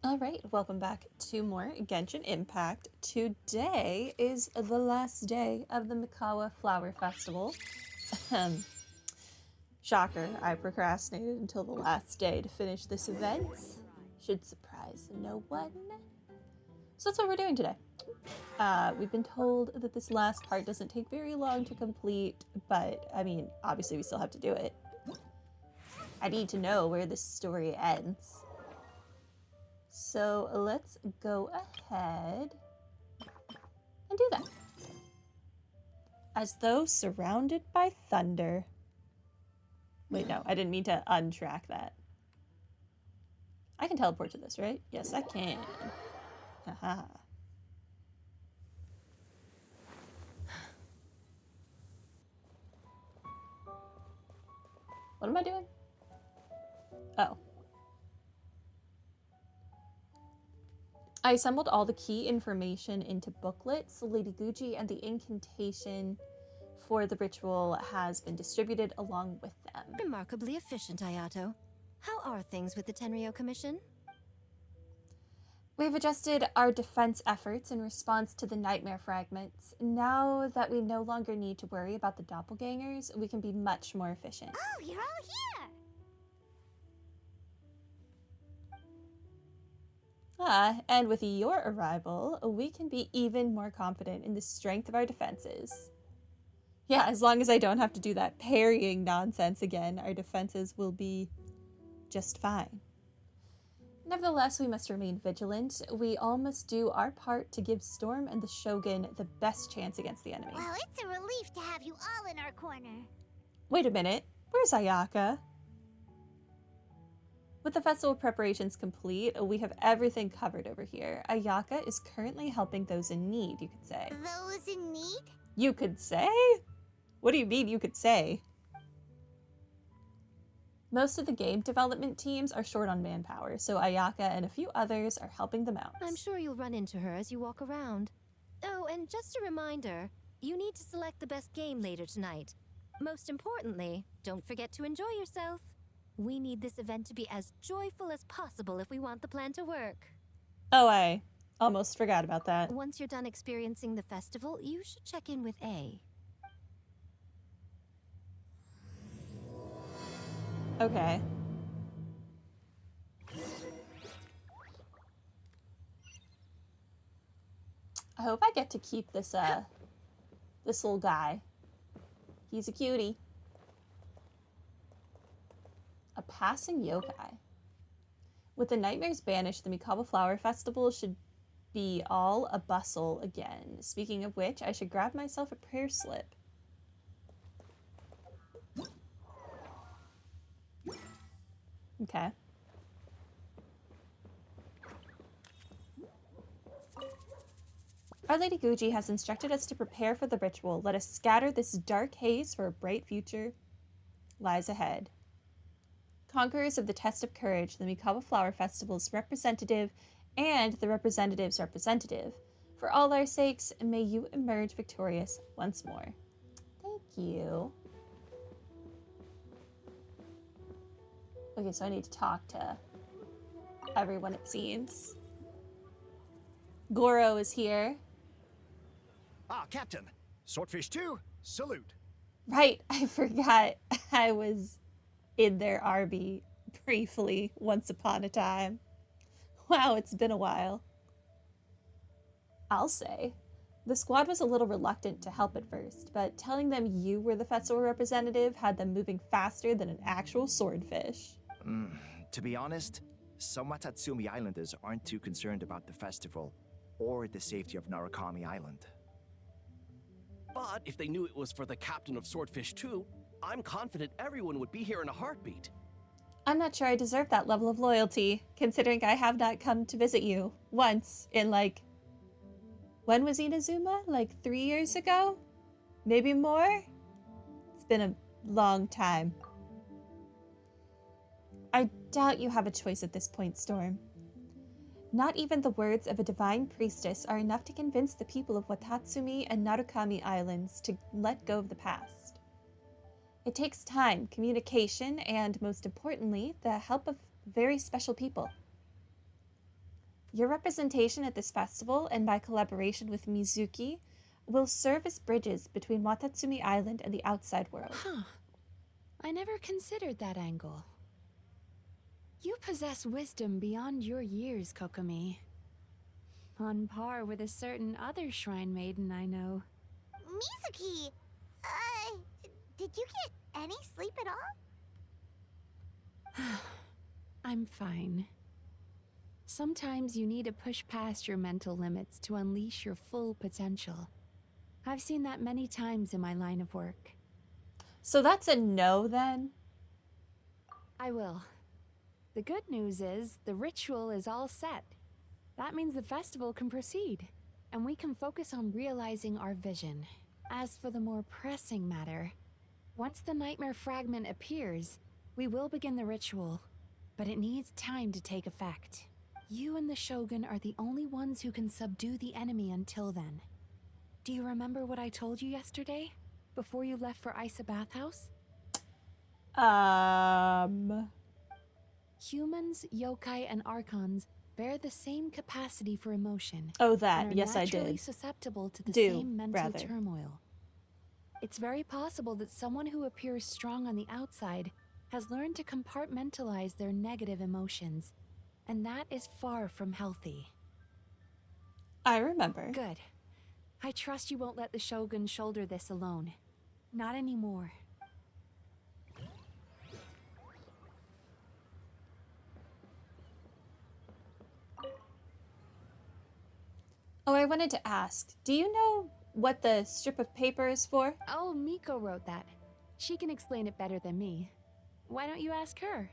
Alright, welcome back to more Genshin Impact. Today is the last day of the Mikawa Flower Festival. Shocker, I procrastinated until the last day to finish this event. Should surprise no one. So that's what we're doing today. We've been told that this last part doesn't take very long to complete, but I mean, obviously we still have to do it. I need to know where this story ends. So let's go ahead and do that. As though surrounded by thunder. Wait, no, I didn't mean to untrack that. I can teleport to this, right? Yes, I can. Haha. What am I doing? Oh. I assembled all the key information into booklets. Lady Guji and the incantation for the ritual has been distributed along with them. Remarkably efficient, Ayato. How are things with the Tenryo Commission? We've adjusted our defense efforts in response to the nightmare fragments. Now that we no longer need to worry about the doppelgangers, we can be much more efficient. Oh, you're all here! And with your arrival, we can be even more confident in the strength of our defenses. Yeah, as long as I don't have to do that parrying nonsense again, our defenses will be just fine. Nevertheless, we must remain vigilant. We all must do our part to give Storm and the Shogun the best chance against the enemy. Well, it's a relief to have you all in our corner. Wait a minute, where's Ayaka? With the festival preparations complete, we have everything covered over here. Ayaka is currently helping those in need, you could say. Those in need? You could say? What do you mean you could say? Most of the game development teams are short on manpower, so Ayaka and a few others are helping them out. I'm sure you'll run into her as you walk around. Oh, and just a reminder, you need to select the best game later tonight. Most importantly, don't forget to enjoy yourself. We need this event to be as joyful as possible if we want the plan to work. Oh, I almost forgot about that. Once you're done experiencing the festival, you should check in with A. Okay. I hope I get to keep this this little guy. He's a cutie. A passing yokai. With the nightmares banished, the Mikawa Flower Festival should be all a bustle again. Speaking of which, I should grab myself a prayer slip. Okay. Our Lady Guji has instructed us to prepare for the ritual. Let us scatter this dark haze for a bright future lies ahead. Conquerors of the Test of Courage, the Mikawa Flower Festival's representative and the representative's representative. For all our sakes, may you emerge victorious once more. Thank you. Okay, so I need to talk to everyone, it seems. Goro is here. Ah, Captain. Swordfish 2, salute. Right, I forgot I was in their RB briefly once upon a time. Wow, it's been a while. I'll say. The squad was a little reluctant to help at first, but telling them you were the festival representative had them moving faster than an actual swordfish. To be honest, some Watatsumi Islanders aren't too concerned about the festival or the safety of Narukami Island. But if they knew it was for the captain of Swordfish 2, I'm confident everyone would be here in a heartbeat. I'm not sure I deserve that level of loyalty, considering I have not come to visit you once in when was Inazuma? 3 years ago? Maybe more? It's been a long time. I doubt you have a choice at this point, Storm. Not even the words of a divine priestess are enough to convince the people of Watatsumi and Narukami Islands to let go of the past. It takes time, communication, and most importantly, the help of very special people. Your representation at this festival and by collaboration with Mizuki will serve as bridges between Watatsumi Island and the outside world. Huh. I never considered that angle. You possess wisdom beyond your years, Kokomi. On par with a certain other shrine maiden I know. Mizuki, did you get any sleep at all? I'm fine. Sometimes you need to push past your mental limits to unleash your full potential. I've seen that many times in my line of work. So that's a no then? I will. The good news is the ritual is all set. That means the festival can proceed, and we can focus on realizing our vision. As for the more pressing matter, once the nightmare fragment appears, we will begin the ritual, but it needs time to take effect. You and the Shogun are the only ones who can subdue the enemy until then. Do you remember what I told you yesterday, before you left for Isa Bathhouse? Humans, yokai, and archons bear the same capacity for emotion. Oh, that. And are Yes, I naturally did. susceptible to the Do, same mental rather. turmoil. It's very possible that someone who appears strong on the outside has learned to compartmentalize their negative emotions, and that is far from healthy. I remember. Good. I trust you won't let the Shogun shoulder this alone. Not anymore. Oh, I wanted to ask, do you know what the strip of paper is for? Oh, Miko wrote that. She can explain it better than me. Why don't you ask her?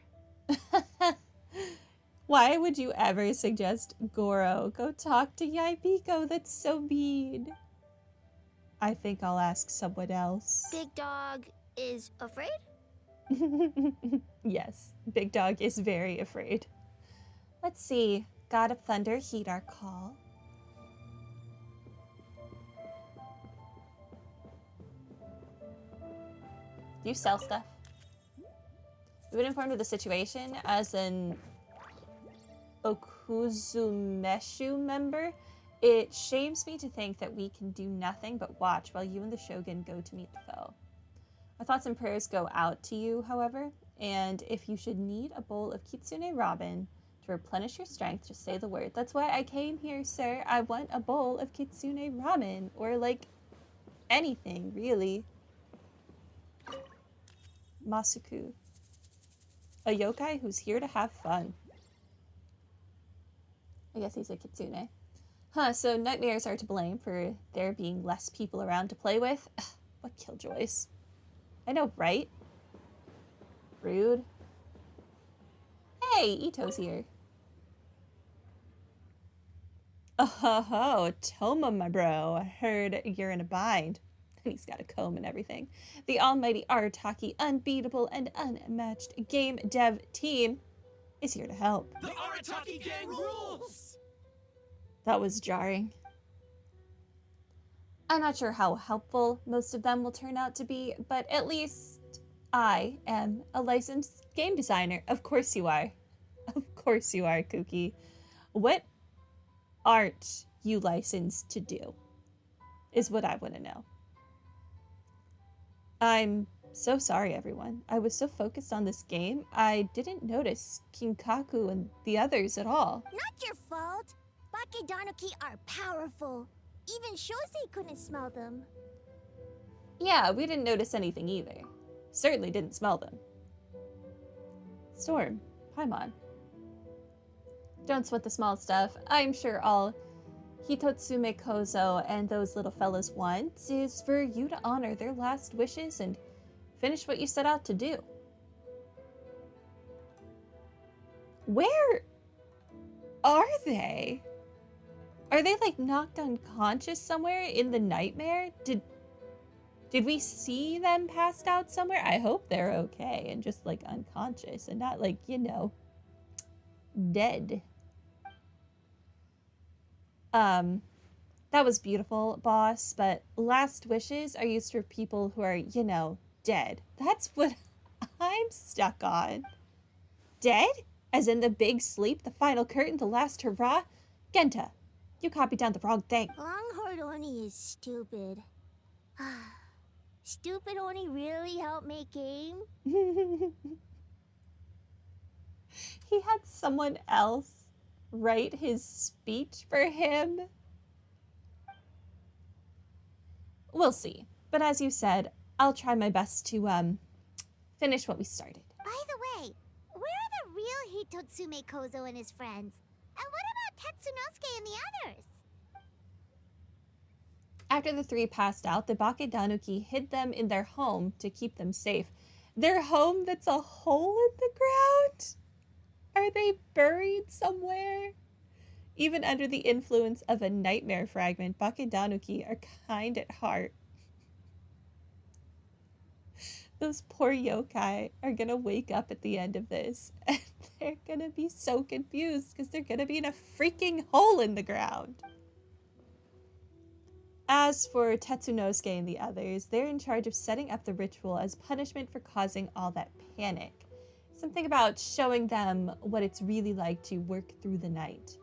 Why would you ever suggest Goro go talk to Yaibiko? That's so mean. I think I'll ask someone else. Big Dog is afraid? Yes, Big Dog is very afraid. Let's see. God of Thunder, heed our call. Do you sell stuff? We've been informed of the situation as an Okuzumeshu member. It shames me to think that we can do nothing but watch while you and the Shogun go to meet the foe. Our thoughts and prayers go out to you, however, and if you should need a bowl of Kitsune Ramen to replenish your strength, just say the word. That's why I came here, sir. I want a bowl of Kitsune Ramen, or like anything, really. Masuku. A yokai who's here to have fun. I guess he's a kitsune. Huh, so nightmares are to blame for there being less people around to play with? Ugh, what killjoys. I know, right? Rude. Hey, Ito's here. Oh, Toma, my bro. I heard you're in a bind. And he's got a comb and everything. The almighty Arataki, unbeatable and unmatched game dev team is here to help. The Arataki gang rules! That was jarring. I'm not sure how helpful most of them will turn out to be, but at least I am a licensed game designer. Of course you are. Of course you are, Kooky. What aren't you licensed to do? Is what I want to know. I'm so sorry, everyone. I was so focused on this game, I didn't notice Kinkaku and the others at all. Not your fault. Bakedanuki are powerful. Even Shosei couldn't smell them. Yeah, we didn't notice anything either. Certainly didn't smell them. Storm, Paimon. Don't sweat the small stuff. I'm sure all Hitotsume Kozo and those little fellas want is for you to honor their last wishes and finish what you set out to do. Where are they? Are they like knocked unconscious somewhere in the nightmare? Did we see them passed out somewhere? I hope they're okay and just like unconscious and not like, you know, dead. That was beautiful, boss, but last wishes are used for people who are, you know, dead. That's what I'm stuck on. Dead? As in the big sleep, the final curtain, the last hurrah? Genta, you copied down the wrong thing. Longhorn Oni is stupid. Stupid Oni really helped make game? He had someone else write his speech for him. We'll see. But as you said, I'll try my best to finish what we started. By the way, where are the real Hitotsume Kozo and his friends? And what about Tetsunosuke and the others? After the three passed out, the Bakedanuki hid them in their home to keep them safe. Their home that's a hole in the ground? Are they buried somewhere? Even under the influence of a nightmare fragment, Bakedanuki are kind at heart. Those poor yokai are gonna wake up at the end of this, and they're gonna be so confused because they're gonna be in a freaking hole in the ground. As for Tetsunosuke and the others, they're in charge of setting up the ritual as punishment for causing all that panic. Something about showing them what it's really like to work through the night.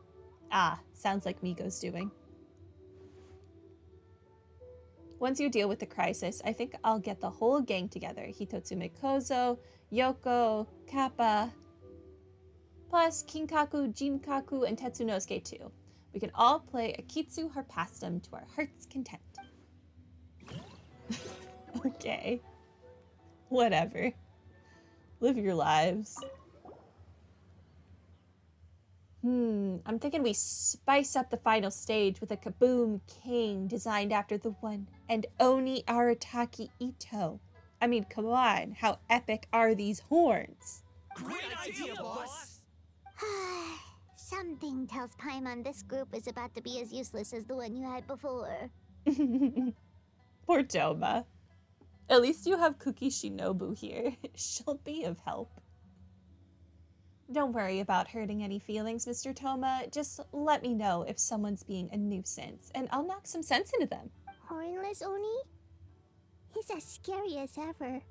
Ah, sounds like Miko's doing. Once you deal with the crisis, I think I'll get the whole gang together. Hitotsume Kozo, Yoko, Kappa, plus Kinkaku, Jinkaku, and Tetsunosuke too. We can all play Akitsu Harpastum to our heart's content. Okay. Whatever. Live your lives. I'm thinking we spice up the final stage with a Kaboom King designed after the one and Oni Arataki Ito. I mean, come on, how epic are these horns? Great idea, boss! Something tells Paimon this group is about to be as useless as the one you had before. Poor Toma. At least you have Cookie Shinobu here. She'll be of help. Don't worry about hurting any feelings, Mr. Toma. Just let me know if someone's being a nuisance, and I'll knock some sense into them. Hornless Oni? He's as scary as ever.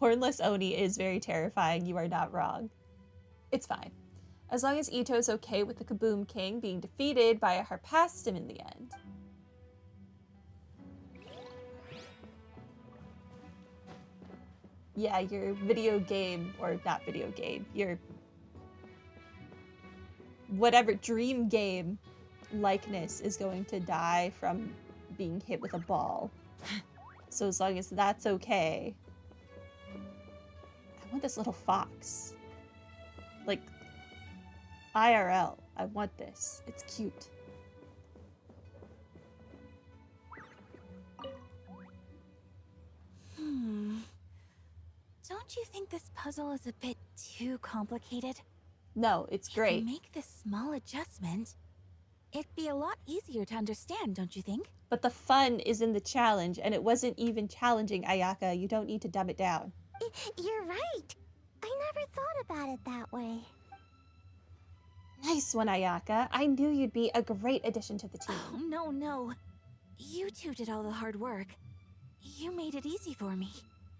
Hornless Oni is very terrifying, you are not wrong. It's fine. As long as Ito's okay with the Kaboom King being defeated by a Harpastum in the end. Yeah, your video game, or not video game, your whatever dream game likeness is going to die from being hit with a ball. So as long as that's okay. I want this little fox. Like, IRL. I want this. It's cute. Don't you think this puzzle is a bit too complicated? No, it's great. If you make this small adjustment, it'd be a lot easier to understand, don't you think? But the fun is in the challenge, and it wasn't even challenging, Ayaka. You don't need to dumb it down. You're right. I never thought about it that way. Nice one, Ayaka. I knew you'd be a great addition to the team. Oh, no. You two did all the hard work. You made it easy for me.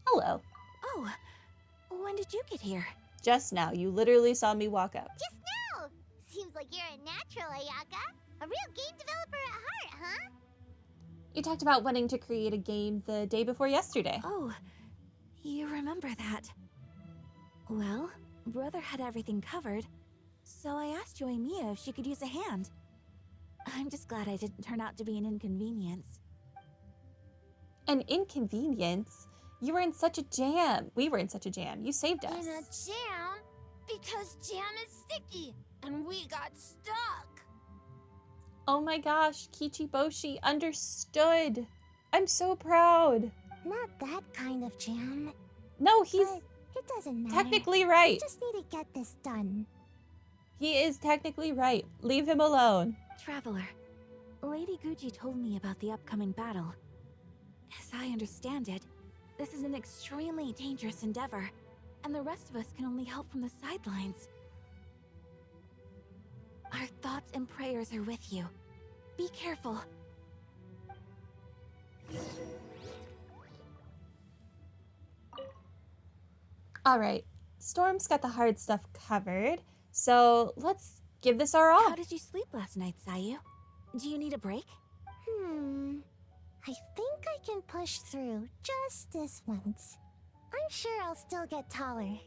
Hello. Oh, when did you get here? Just now. You literally saw me walk up. Just now! Seems like you're a natural, Ayaka. A real game developer at heart, huh? You talked about wanting to create a game the day before yesterday. Oh, you remember that. Well, Brother had everything covered, so I asked Yoimiya if she could use a hand. I'm just glad I didn't turn out to be an inconvenience. An inconvenience? You were in such a jam. We were in such a jam. You saved us. In a jam? Because jam is sticky, and we got stuck. Oh my gosh, Kichiboshi understood. I'm so proud. Not that kind of jam. No, he's But it doesn't matter. technically right. We just need to get this done. He is technically right. Leave him alone. Traveler, Lady Guji told me about the upcoming battle. As I understand it, this is an extremely dangerous endeavor, and the rest of us can only help from the sidelines. Our thoughts and prayers are with you. Be careful. All right. Storm's got the hard stuff covered. So let's give this our all. How did you sleep last night, Sayu? Do you need a break? I think I can push through just this once. I'm sure I'll still get taller.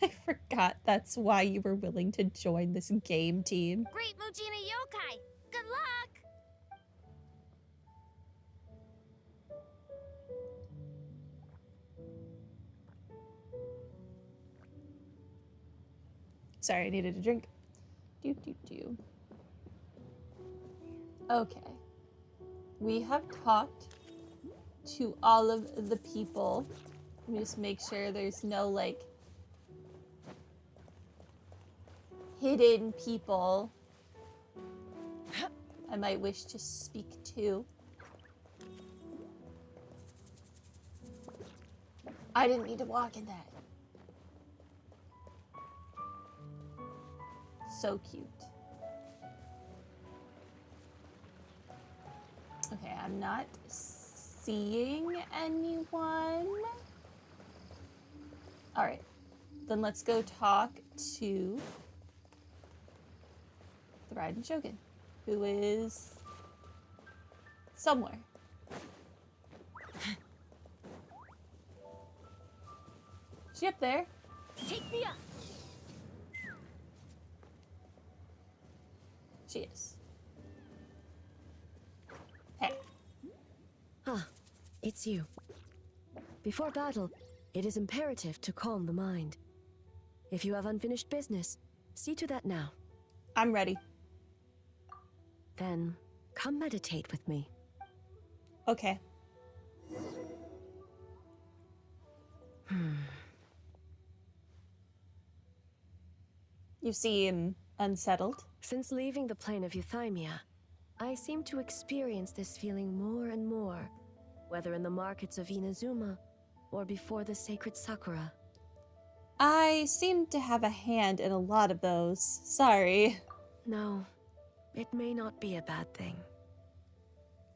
I forgot that's why you were willing to join this game team. Great Mujina Yokai! Good luck! Sorry, I needed a drink. Okay. We have talked to all of the people. Let me just make sure there's no, like, hidden people I might wish to speak to. I didn't need to walk in that. So cute. Okay, I'm not seeing anyone. All right, then let's go talk to the Raiden Shogun, who is somewhere. Is she up there? Take me up! She is. Hey. Ah, it's you. Before battle, it is imperative to calm the mind. If you have unfinished business, see to that now. I'm ready. Then, come meditate with me. Okay. You seem unsettled. Since leaving the plane of Euthymia, I seem to experience this feeling more and more, whether in the markets of Inazuma or before the sacred Sakura. I seem to have a hand in a lot of those. Sorry. No, it may not be a bad thing.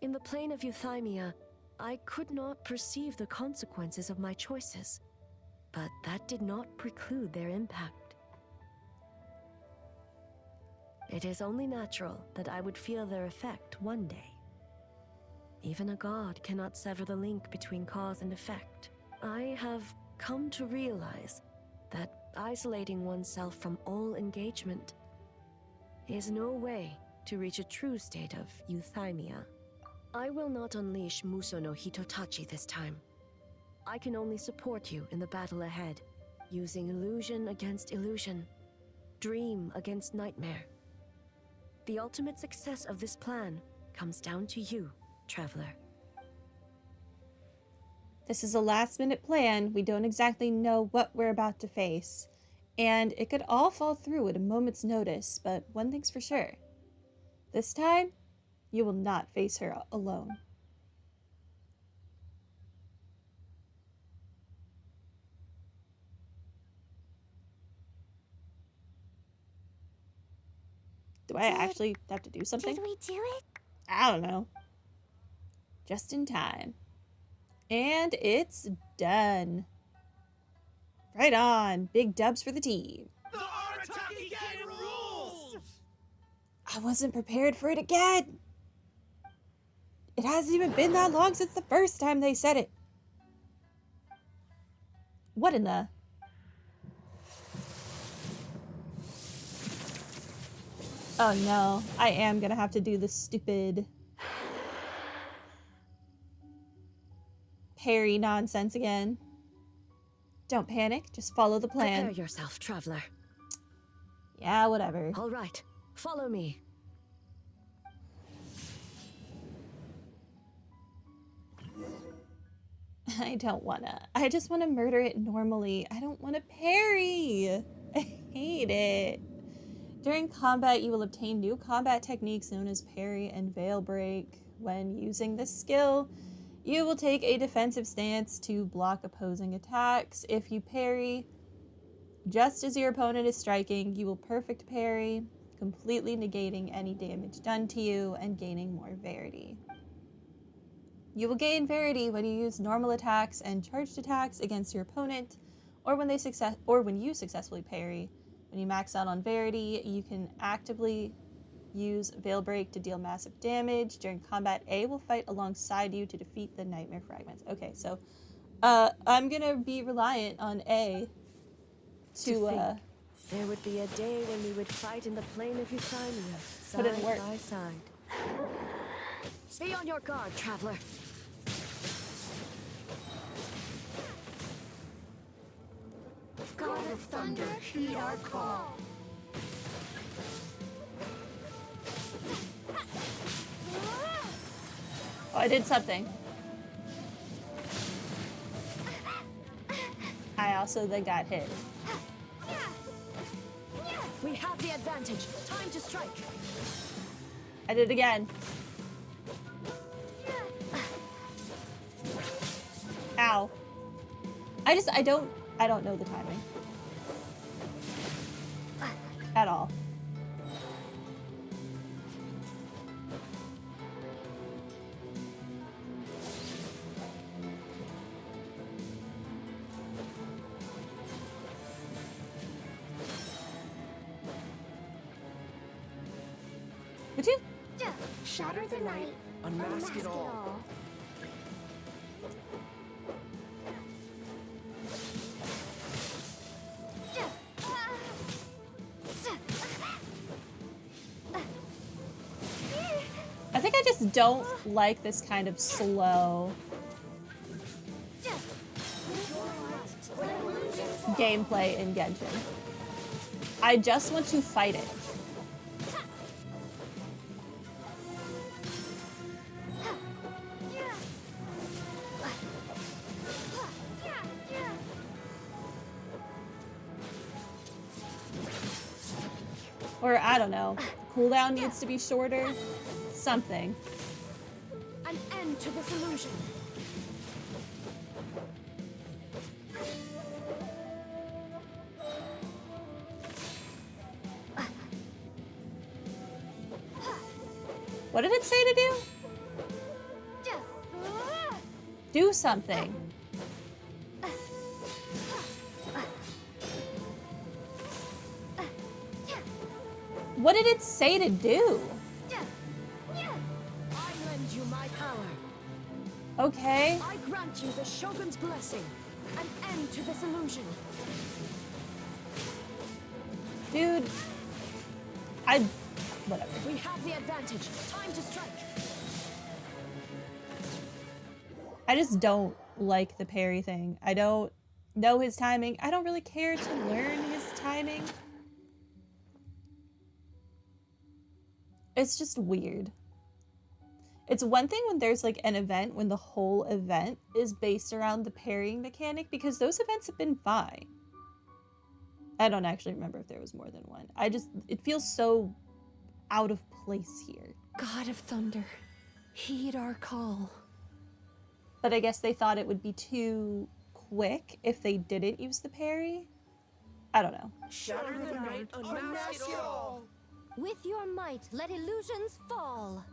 In the plane of Euthymia, I could not perceive the consequences of my choices, but that did not preclude their impact. It is only natural that I would feel their effect one day. Even a god cannot sever the link between cause and effect. I have come to realize that isolating oneself from all engagement is no way to reach a true state of euthymia. I will not unleash Muso no Hitotachi this time. I can only support you in the battle ahead, using illusion against illusion, dream against nightmare. The ultimate success of this plan comes down to you, traveler. This is a last-minute plan. We don't exactly know what we're about to face. And it could all fall through at a moment's notice, but one thing's for sure. This time, you will not face her alone. Do I actually have to do something? Did we do it? I don't know. Just in time. And it's done. Right on. Big dubs for the team. The Arataki gang rules! I wasn't prepared for it again. It hasn't even been that long since the first time they said it. What in the... Oh no, I am gonna have to do this stupid parry nonsense again. Don't panic, just follow the plan. Prepare yourself, traveler. Yeah, whatever. All right, follow me. I don't wanna. I just wanna murder it normally. I don't wanna parry. I hate it. During combat, you will obtain new combat techniques known as parry and veil break. When using this skill, you will take a defensive stance to block opposing attacks. If you parry, just as your opponent is striking, you will perfect parry, completely negating any damage done to you and gaining more verity. You will gain verity when you use normal attacks and charged attacks against your opponent, or when you successfully parry, When you max out on Verity, you can actively use Veil Break to deal massive damage. During combat, A will fight alongside you to defeat the Nightmare Fragments. Okay, so I'm gonna be reliant on A to there would be a day when we would fight in the plain of Euthymia, Put it in side work. by side. Be on your guard, traveler. God of Thunder, heed our call. Oh, I did something. I also then got hit. We have the advantage. Time to strike. I did it again. Ow. I don't know the timing. At all. Would you? Shatter the night, Unmask it all. I think I just don't like this kind of slow gameplay in Genshin. I just want to fight it. Or, I don't know, cooldown needs to be shorter. Something. An end to this illusion. What did it say to do? Do something. What did it say to do? I lend you my power. Okay. I grant you the Shogun's blessing. An end to this illusion. Dude. Whatever. We have the advantage. Time to strike. I just don't like the parry thing. I don't know his timing. I don't really care to learn his timing. It's just weird. It's one thing when there's like an event when the whole event is based around the parrying mechanic, because those events have been fine. I don't actually remember if there was more than one. It feels so out of place here. God of Thunder, heed our call. But I guess they thought it would be too quick if they didn't use the parry. I don't know. Shatter the night, unmask it all. With your might, let illusions fall.